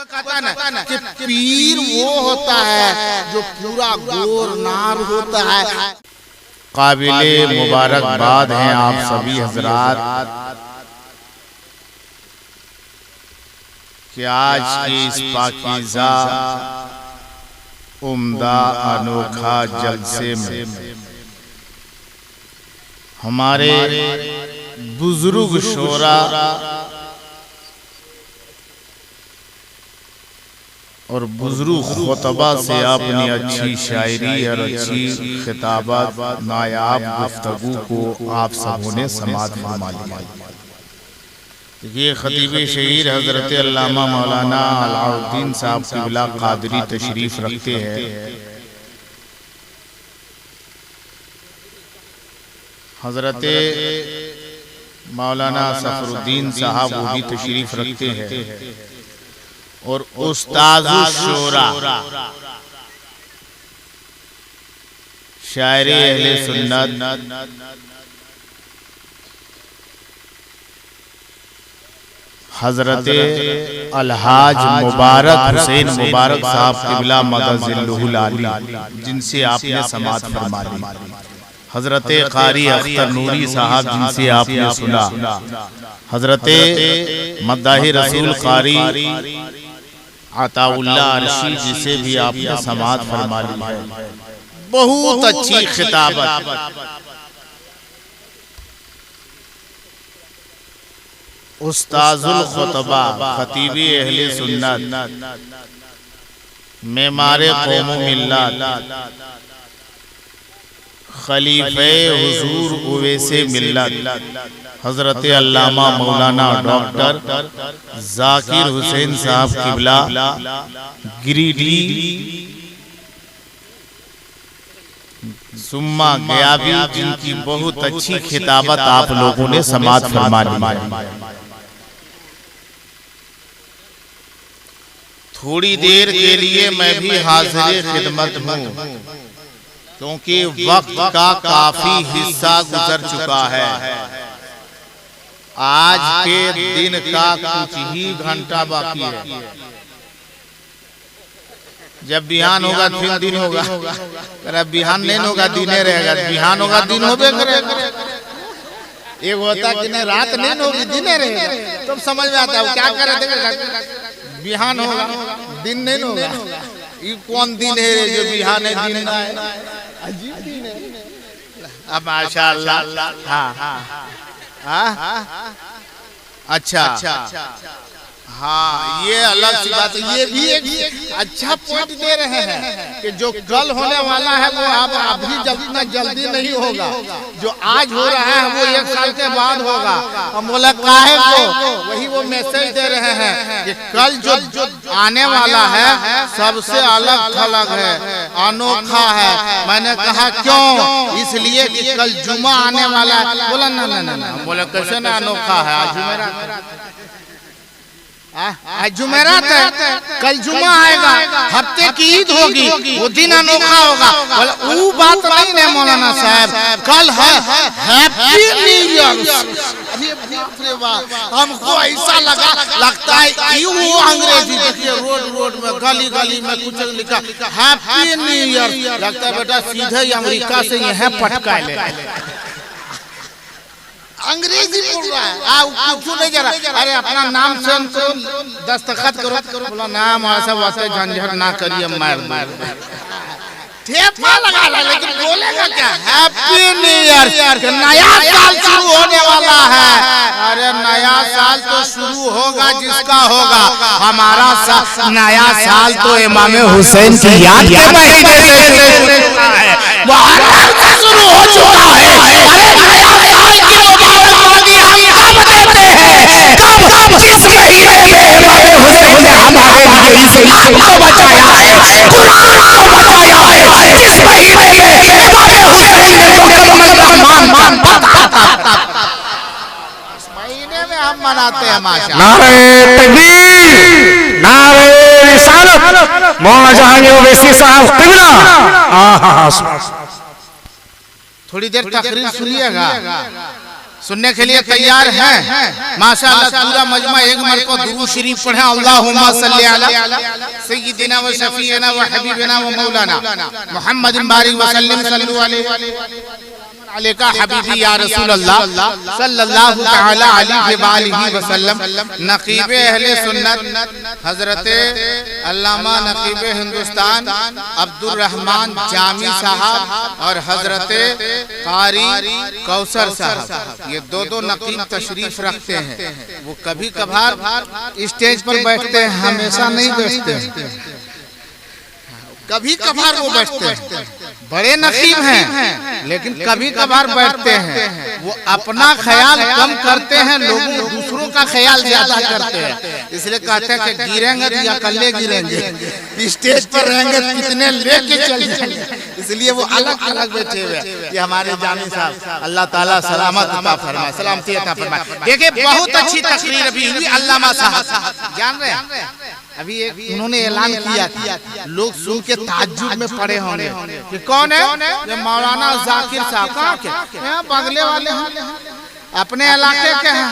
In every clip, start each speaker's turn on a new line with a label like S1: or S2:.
S1: कहता ना कि पीर वो होता है जो पूरा गोर नार होता है।
S2: काबिले मुबारकबाद हैं आप सभी हजरात कि आज की इस पाकीज़ा उम्दा अनोखा जलसे में हमारे बुजुर्ग शोरा और बुजुर्ग खुतबा से आपने अच्छी शायरी और अच्छी खिताबत नायाब गुफ्तगू को आप सबों ने समाअत फरमा लिया। ये खतीब शहीर हजरत अल्लामा मौलाना अलाउद्दीन साहब क़िबला क़ादरी तशरीफ रखते हैं। हजरत मौलाना सफरुद्दीन साहब वो भी तशरीफ रखते हैं और उस्ताज़ुश शोरा शायरे अहले सुन्नत हजरत अलहाज मुबारक हुसैन मुबारक साहब क़िबला मदज़िल्लुहुल आली जिनसे आपने समाअत फरमा ली। हजरत क़ारी अख्तर नूरी साहब जिनसे आपने सुना। हजरत मद्दाही रसूल क़ारी अताउल्लाह अर्शी जिसे भी आपने समाअत फरमा ली है। बहुत अच्छी खिताबत उस्ताजुल खुतबा खतीबे अहले सुन्नत मेमारे कौम मिल्लत खलीफे हुजूर उवैसे मिल्लत हजरत अल्लामा मौलाना डॉक्टर जाकिर हुसैन साहब क़िबला गिरिडीह सुम्मा गयाबी जिनकी बहुत अच्छी खिताबत आप लोगों ने समाअत फरमा ली। थोड़ी देर के लिए मैं भी हाजिर खिदमत हूँ क्योंकि वक्त का काफी हिस्सा गुजर चुका है। आज के दिन का कुछ ही घंटा बाकी है। जब बिहान होगा फिर दिन होगा, अगर बिहान नहीं होगा दिने रहेगा, बिहान होगा दिन होबे करेगा। एक होता कि नहीं रात नहीं होगी दिने रहेगा, तब समझ में आता है क्या करे। बिहान होगा दिन नहीं होगा, ये कौन दिन है जो बिहान है दिन ना है, अजीब दिन है। अब माशाअल्लाह हाँ अच्छा हाँ ये अलग सी बात है। ये भी एक अच्छा पॉइंट दे रहे हैं कि जो कल होने वाला है वो अब अभी इतना जल्दी नहीं होगा। जो आज हो रहा है वो 1 साल के बाद होगा। हम बोला काहे को, वही वो मैसेज दे रहे हैं कि कल जो आने वाला है सबसे अलग थलग है, अनोखा है। मैंने कहा क्यों, इसलिए कि कल जुमा आने वाला है। बोला ना बोला कैसे ना अनोखा है, आज जुमेरात आज जुमेरात है, कल जुमा आएगा, हफ्ते की ईद होगी, वो दिन अनोखा होगा। वो बात नहीं है मौलाना साहब, कल है हैप्पी न्यू ईयर। अरे बाप रे बाप, हमको ऐसा लगता है वो अंग्रेजी देखिए रोड में गली गली में कुछ लिखा हैप्पी न्यू ईयर, लगता है बेटा सीधे अमेरिका से यहाँ पटका ले। अंग्रेजी बोल रहा है, क्यों नहीं जरा, अरे अपना नाम से दस्तखत करो। बोला नाम ऐसा वैसे झंझट ना करिए, मार ठेपा लगा रहा, लेकिन बोलेगा क्या हैप्पी न्यू ईयर, नया साल शुरू होने वाला है। अरे नया साल तो शुरू होगा जिसका होगा, हमारा नया साल तो इमाम हुसैन की याद के महीने से शुरू हो चुका है। अरे नया साल की मुबारकबादी हम कब देते हैं, कब जिस महीने में इमाम हुसैन ने हमारे लिए इस्लाम को बचाया है, कुरान को बचाया है, जिस महीने में इमाम हुसैन ने मुकम्मल इस महीने में हम मनाते हैं माशाअल्लाह।
S3: नारे तकबीर, नारे रिसालत, मौलाना जहांगीर ओवैसी साहब क़िबला।
S1: थोड़ी देर तकरीर सुनिएगा,
S2: सुनने के लिए तैयार हैं? माशाअल्लाह पूरा मजमा एक मरतबा दुरूद शरीफ पढ़े। अल्लाहुम्मा सल्ली अला सय्यिदिना व शफीना व हबीबिना व मौलाना मुहम्मदिन बारिक व सल्लिम सल्लु अलैका हबीबी या रसूल अल्लाह सल्लल्लाहु तआला अलैहि वसल्लम। नकीबे अहले सुन्नत हजरत अल्लामा नकीबे हिंदुस्तान अब्दुल रहमान जामी साहब और हजरत कारी कौसर साहब, ये दो नकीब तशरीफ रखते हैं। वो कभी कभार स्टेज पर बैठते हैं, हमेशा नहीं बैठते, कभी कभार वो बैठते हैं। बड़े नकीब हैं लेकिन कभी कभार बैठते हैं। वो अपना ख्याल कम करते हैं, लोगों दूसरों का ख्याल ज्यादा करते हैं। इसलिए कहते हैं कि गिरेंगे तो या कल्ले गिरेंगे, स्टेज पर रहेंगे कितने लेके चल जाएंगे। इसलिए वो अलग अलग बैठे हुए। ये हमारे जामी साहब, अल्लाह ताला सलामत अता फरमाए, सलामती अता फरमाए। देखिए बहुत अच्छी तकरीर अभी हुई। अल्लामा साहब जान रहे हैं, अभी एक उन्होंने ऐलान किया था, लोग सुन के ताज्जुब में पड़े होंगे कि कौन है? ये मौलाना जाकिर साहब। कहाँ के? यहाँ बगले वाले हैं, अपने इलाके के हैं।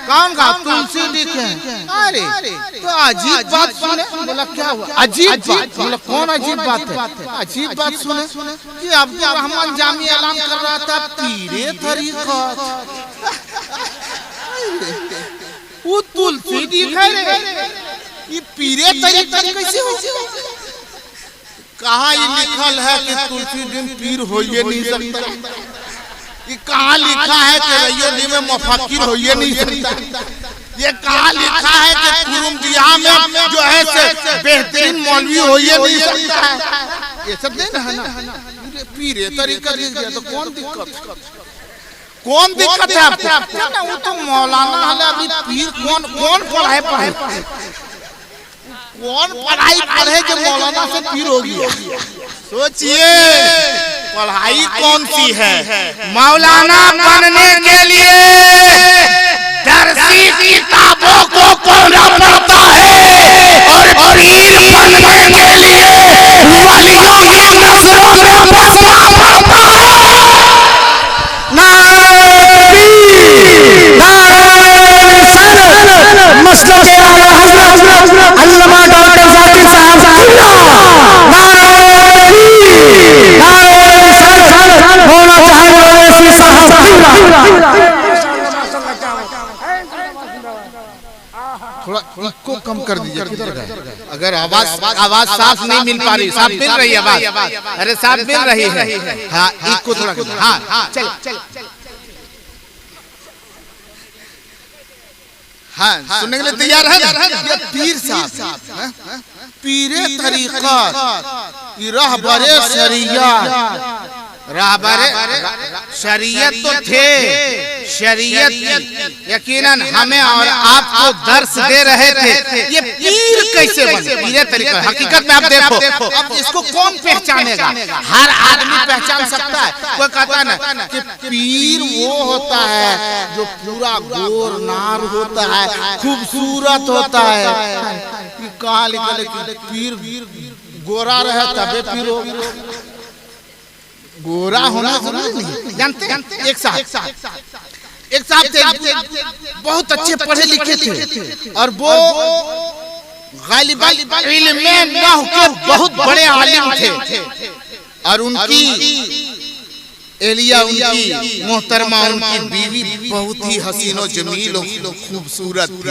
S2: कौन का? तुलसी लिखे। अरे तो अजीब बात सुने। बोला क्या हुआ? अजीब बात। बोला कौन अजीब बात है? अजीब बात सुने कि अब्दुल रहमान जामी ऐलान कर रहा था पीरे तरीक़त। वो तुलसी लिखे, ये पीरे तरीक़त कैसे हो? कहाँ ये लिखल है कि तुलसी दिन पीर होइए नहीं सकता? ये कहाँ लिखा है कि रैयत में मुफक्किर होइए नहीं सकता? ये कहाँ लिखा है कि कुरुमदिया में जो है से बेहतरीन मौलवी होइए नहीं सकता है? ये सब नहीं है ना। पीरे तरीक़त लिख दिया तो कौन दिक्कत? कौन दिक्कत है आपको? वो तो मौलाना है। अभी पीर कौन पढ़ाए कौन पढ़ाई पढ़े जो मौलाना से पीर होगी? सोचिए पढ़ाई कौन सी है? मौलाना बनने के लिए दरसी किताबों को पढ़ना पड़ता है और पीर बनने के लिए वलियों की नज़रों में बसना पड़ता है।
S3: मसलक आला हज़रत अल्लामा डॉक्टर जाकिर साहब होना चाहिए
S2: थोड़ा इको कम कर दीजिए। किधर गए? अगर आवाज साफ नहीं मिल पा रही, साफ मिल रही है आवाज? अरे साफ मिल रही है। हाँ इको थोड़ा। हाँ चल। हाँ सुनने के लिए तैयार है? पीर साहब पीरे तरीक़त, रहबरे शरीयत। रहबरे शरीयत तो थे, शरीयत यकीनन हमें और आपको दर्श दे रहे थे। ये पीर कैसे बने? पीरे तरीक़त हकीकत में आप देखो, अब इसको कौन पहचानेगा? हर आदमी पहचान सकता है। कोई कहता है ना कि पीर वो होता है जो पूरा गोर नार होता है, खूबसूरत होता है। कहाँ लिखा है कि पीर गोरा रहे तबे पीर हो? गोरा होना जरूरी नहीं। जानते एक साहब थे, बहुत अच्छे पढ़े लिखे थे और वो गालिबन इल्म में नहव के बहुत बड़े आलिम थे। और उनकी एलिया, उनकी मोहतरमा, उनकी बीवी बहुत ही हसीन और जमील और खूबसूरत थी।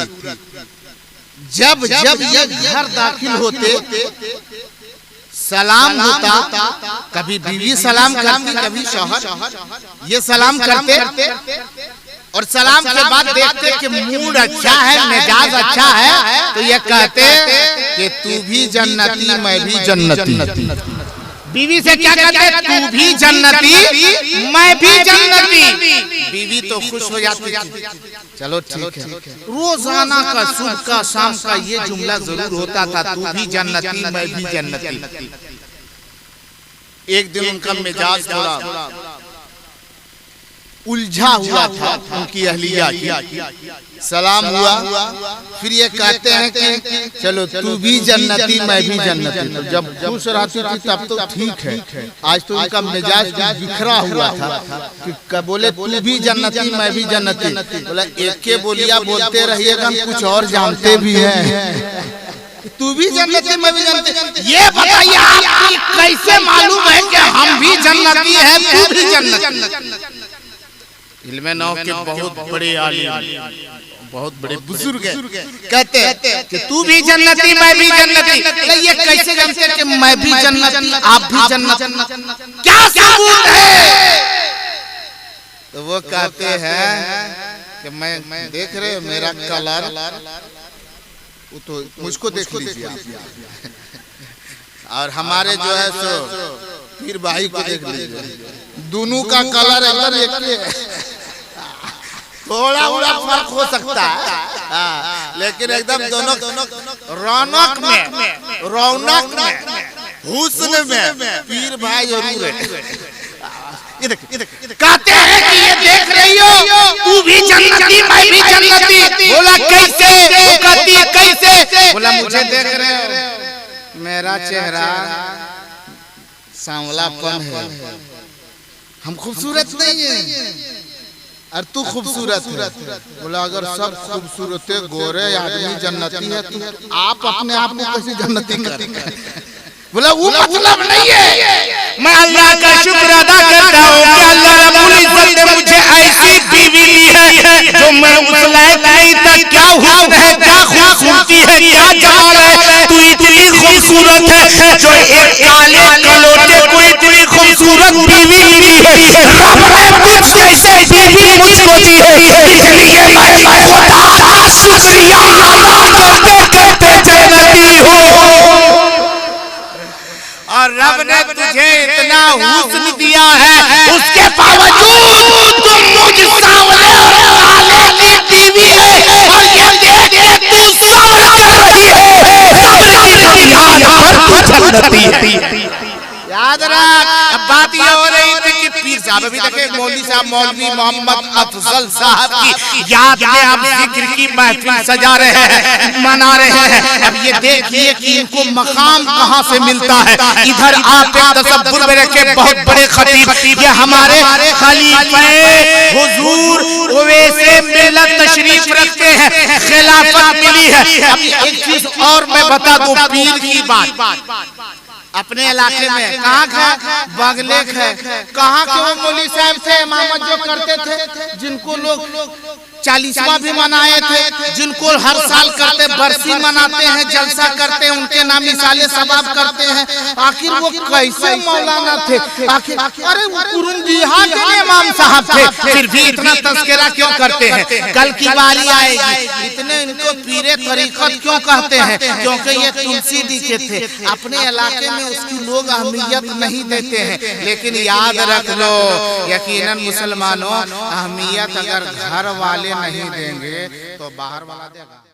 S2: जब ये घर दाखिल होते सलाम होता, कभी बीवी सलाम करती, कभी शौहर ये सलाम करते और सलाम के बाद देखते कि मूड अच्छा है, मिजाज अच्छा है, तो ये कहते कि तू भी जन्नती मैं भी जन्नती। बीवी से क्या कहते? तू भी जन्नती मैं भी जन्नती। बीवी तो खुश हो जाती थी। चलो ठीक है, रोजाना का सुबह का शाम का ये जुमला जरूर होता था, तू भी जन्नती मैं भी जन्नती। एक दिन उनका मिजाज थोड़ा उलझा हुआ था उनकी अहलिया की। सलाम हुआ, फिर ये कहते हैं कि चलो तू भी जन्नती मैं भी जन्नती। तो जब खुश रहती थी तब तो ठीक है, आज तो उनका मिजाज बिखरा हुआ था कि बोले तू भी जन्नती मैं भी जन्नती। बोला एक के बोलिया बोलते रहिएगा, हम कुछ और जानते भी हैं। तू भी जन्नती मैं भी जन्नती, ये बताइए आपको कैसे मालूम है कि हम भी जन्नती हैं तू भी जन्नती? इल्मे नौ के बहुत बड़े आलिम, बहुत बड़े बुजुर्ग कहते हैं कि तू भी जन्नती मैं भी जन्नती। ये कैसे जानते कि मैं भी जन्नती आप भी जन्नती, क्या सबूत है? तो वो कहते हैं कि मैं देख रहे हो मेरा कलर, तो मुझको देख लीजिए और हमारे जो है सो पीर भाई को देख लीजिए, दोनों का कलर अलग एक है। थोड़ा बड़ा फर्क हो सकता है, लेकिन एकदम दोनों रौनक में हुस्न में पीर भाई जरूर है। कहते हैं कि ये देख रही हो तू भी जन्नती मैं भी जन्नती। बोला कैसे? वो कहती है कैसे? बोला मुझे देख रहे हो, मेरा चेहरा सांवलापन है, हम खूबसूरत नहीं है और तू खूबसूरत है। बोला अगर सब खूबसूरत गोरे आदमी जन्नती है तो आप अपने आप को कैसे जन्नती कर? बोला वो मतलब नहीं है।
S3: मैं अल्लाह का शुक्र अदा करता हूँ कि अल्लाह रब्बुल इज्जत ने मुझे ऐसी बीवी दी है जो मैं उस लायक नहीं था। क्या हुस्न है, क्या खूबसूरती है, क्या जमाल है। तू इतनी खूबसूरत है जो एक काले कलोटे को इतनी खूबसूरत बीवी दी है। रब ने मुझ जैसे बीवी मुझको दी है, इसलिए मैं खुदा का शुक्रिया अदा करते करते जन्नती हूँ। और रब ने तुझे इतना हुस्न दिया है, उसके बावजूद तुम मुझ सांवले और काले की बीवी है और ये देख के तू सब्र कर रही है। सब्र की बुनियाद पर तू जन्नती है।
S2: याद रख, अब बात ये हो रही थी कि पीर साहब, अभी तक मौलवी साहब मौलवी मोहम्मद अफजल साहब की याद में आप जिक्र की महफिल सजा रहे हैं, मना रहे हैं। अब ये देखिए कि इनको मकाम कहाँ से मिलता है। इधर आप एक तसव्वुर में रखे बहुत बड़े खतीब, ये हमारे खलीफे हुजूर ओवैसे मिल्लत तशरीफ रखते हैं, खिलाफत मिली है। अब एक चीज और मैं बता दूं, पीर की बात अपने इलाके में कहाँ है बागलेक है, कहाँ के वो मौलवी साहब थे इमामत जो करते थे, जिनको लोग 40वां भी मनाए थे, जिनको हर साल करते बरसी मनाते हैं, जलसा करते हैं, उनके नाम मिसाले सवाब करते हैं। आखिर वो कैसे मौलाना थे? आखिर अरे कुरुंजिहा के इमाम साहब थे, फिर भी इतना तस्करा क्यों करते हैं? कल की बारी आएगी, इतने इनको पीरे तरीकत क्यों कहते हैं? क्योंकि ये तुलसी दी के थे। अपने इलाके में उसकी लोग अहमियत नहीं देते हैं, लेकिन याद रख लो यकीनन मुसलमानों, अहमियत अगर घर वाले नहीं देंगे तो बाहर वाला देगा।